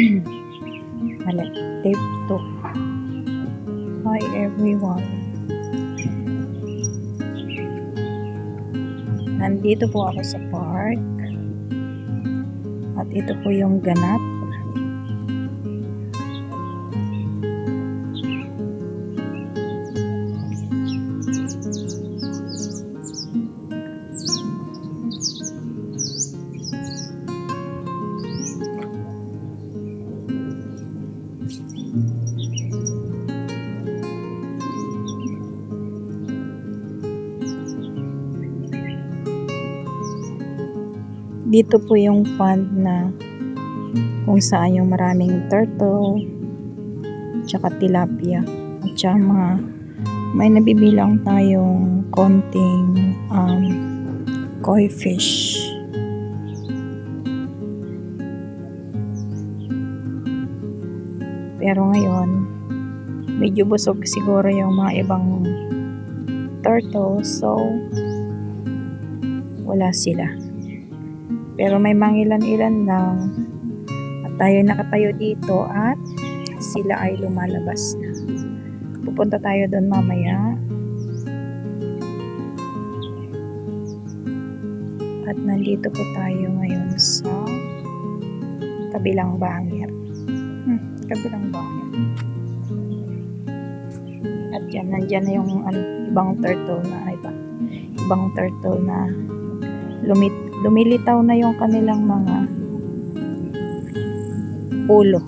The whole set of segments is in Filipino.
Mali. Tape 2. Hi everyone. Nandito po ako sa park. At ito po yung ganap. Dito po yung pond na kung saan yung maraming turtle, tsaka tilapia, at tsaka may nabibilang tayong konting koi fish. Pero ngayon, medyo busog siguro yung mga ibang turtle, so wala sila. Pero may mangilan-ilan lang at tayo nakatayo dito at sila ay lumalabas na. Pupunta tayo doon mamaya. At nandito po tayo ngayon sa kabilang bangir. Kabilang bangir. At yan, nandyan na yung ibang turtle na lumilitaw na yung kanilang mga ulo.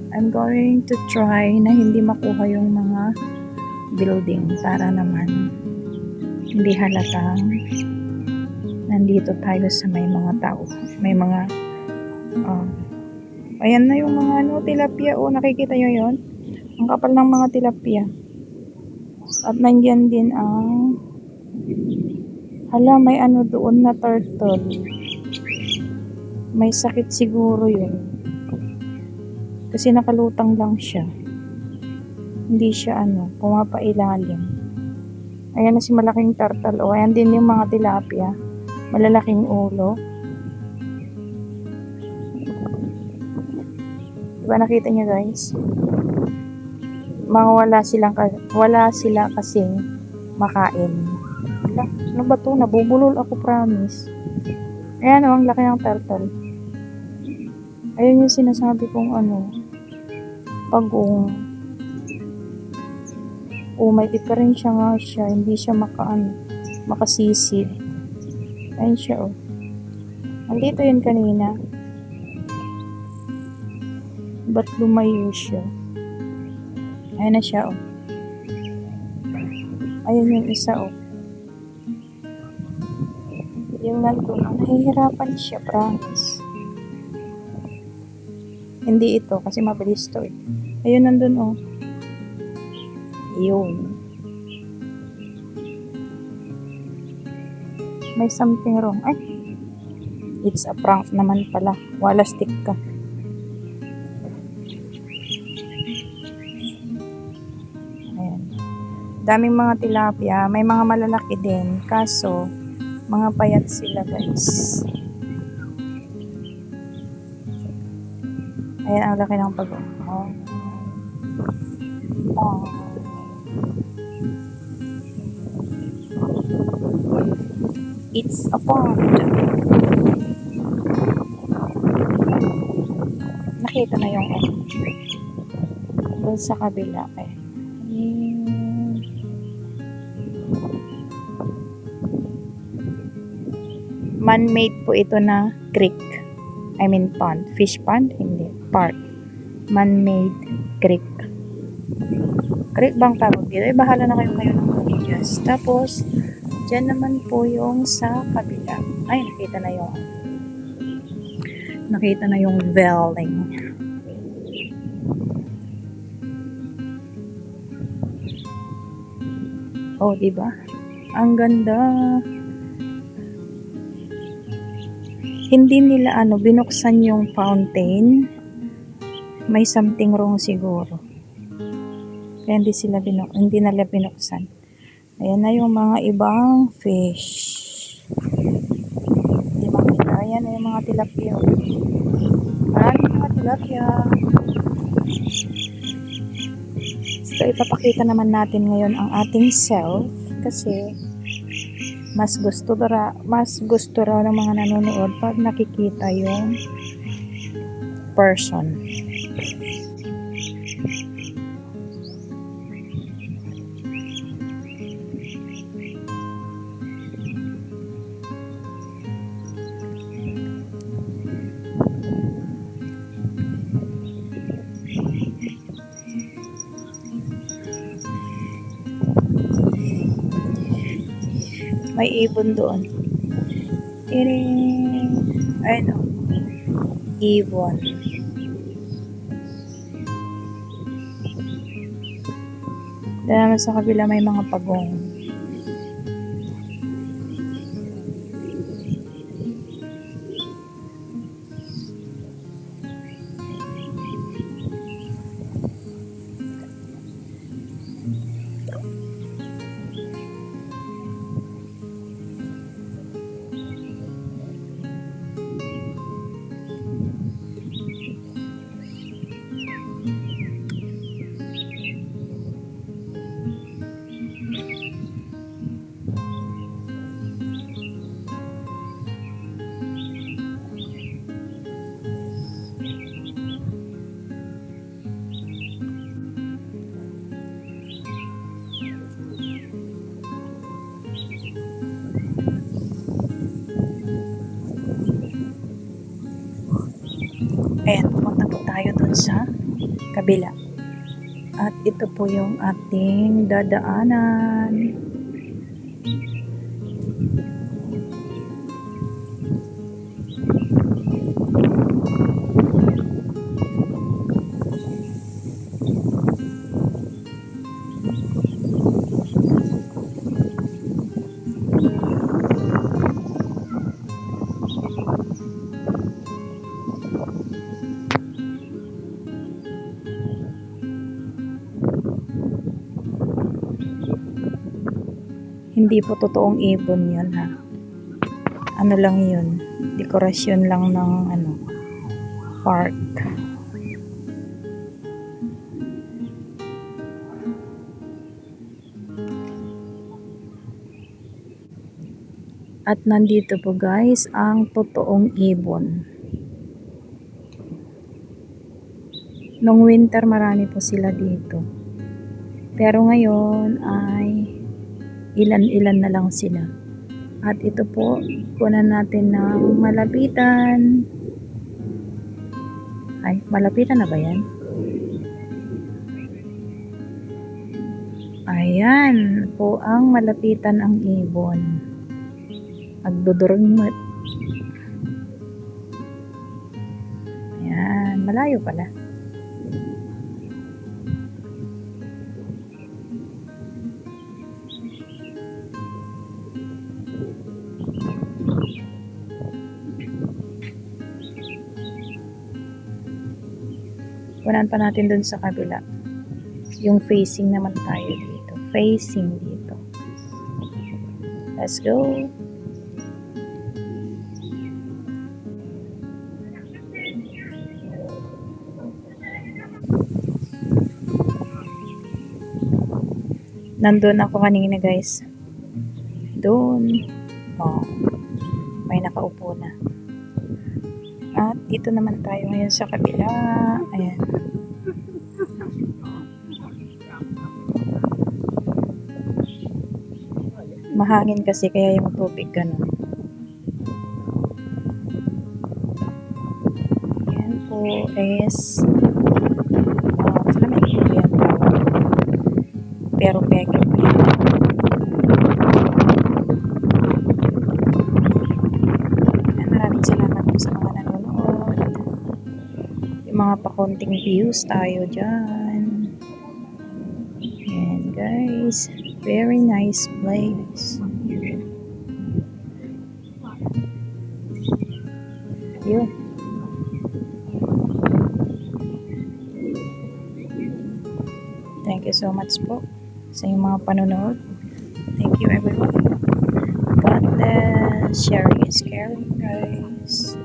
I'm going to try na hindi makuha yung mga building para naman hindi halatang nandito tayo sa may mga tao. May mga ayan na yung mga tilapia. Nakikita nyo yun? Ang kapal ng mga tilapia. At nandyan din ang may doon na turtle. May sakit siguro yun. Kasi nakalutang lang siya. Hindi siya pumapailalim. Ayan na si malaking turtle. Ayan din yung mga tilapia. Malalaking ulo. Diba nakita niyo guys? Wala sila kasing makain. Ano ba to? Nabubulol ako, promise. Ayan ang laki ng turtle. Ayun yung sinasabi kong pagong. May diferensya nga siya. Hindi siya makasisid. Ayun siya, Andito yun kanina. Ba't lumayo siya? Ayan na siya, Ayun yung isa, Yung nandun, nahihirapan siya, promise. Hindi ito, kasi mabilis to, Ayun nandun, Yun. May something wrong. Ay! It's a prank naman pala. Wala stick ka. Daming mga tilapia, may mga malalaki din, kaso mga payat sila guys. Ayan ang laki ng pag It's a pond. Nakita na yung doon sa kabila man-made po ito na creek. I mean pond. Fish pond? Hindi. Park. Man-made creek. Creek bang tawag dito? Bahala na kayo ng videos. Tapos, dyan naman po yung sa kabila. Ay, nakita na yung velling. Diba? Ang ganda. Hindi nila binuksan yung fountain. May something wrong siguro. Kaya hindi nila binuksan. Ayan na yung mga ibang fish. Di ba? Ayan yung mga tilapia. Maraming mga tilapia. So, ipapakita naman natin ngayon ang ating self kasi mas gusto raw ng mga nanonood pag nakikita yung person. May ibon doon. Ayun o. Ibon. Doon naman sa kabila may mga pagong. Ayan, pumunta po tayo dun sa kabila. At ito po yung ating dadaanan. Hindi po totoong ibon yun ha. Ano lang yun. Dekorasyon lang ng park. At nandito po guys ang totoong ibon. Nung winter marami po sila dito. Pero ngayon ay ilan-ilan na lang sila. At ito po, kunan natin ng malapitan. Ay, malapitan na ba yan? Ayan po ang malapitan ang ibon. Magdudurungot. Ayan, malayo pala. Kunan pa natin dun sa kabila. Yung facing naman tayo dito. Facing dito. Let's go. Nandun ako kanina guys. Doon. Oh, may nakaupo na. At dito naman tayo ngayon sa kabila. Ayan. Mahangin kasi kaya yung tubig ganun. Ayan po is saan may ito yan tawag? Pero peke po yan. Maraming salamat po sa mga nanonood. Yung mga pakonting views tayo dyan. And guys, very nice place. Yun. Thank you so much po sa inyong mga panonood. Thank you everyone. God bless. Sharing is caring, guys.